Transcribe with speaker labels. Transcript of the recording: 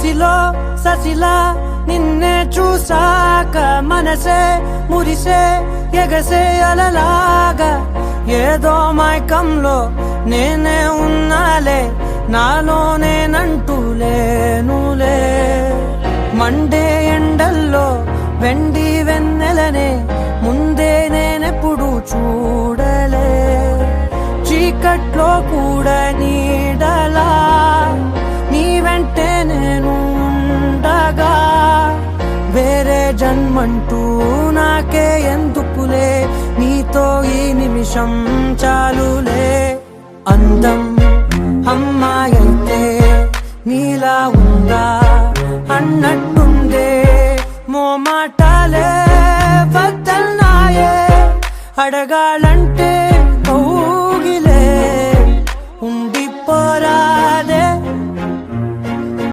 Speaker 1: మనిషిలో ససిలా నిన్నే చూసాక మనసే మురిసే ఎగసే అలలాగా ఏదో మైకంలో నేనే ఉన్నాలే నాలోనేనంటూలేనులే మండే ఎండల్లో వెండి వెన్నెలనే ముందే నేనెప్పుడు చూడలే చీకట్లో కూడా నీడలా నీ వెంటే నేను ఉండగా వేరే జన్మంటూ నాకే ఎందుకులే నీతో ఈ నిమిషం చాలులే అందం అమ్మాయైతే నీలా ఉందా అన్నట్టుందే మోమాటాలే వద్దన్నాయే అడగాలంటే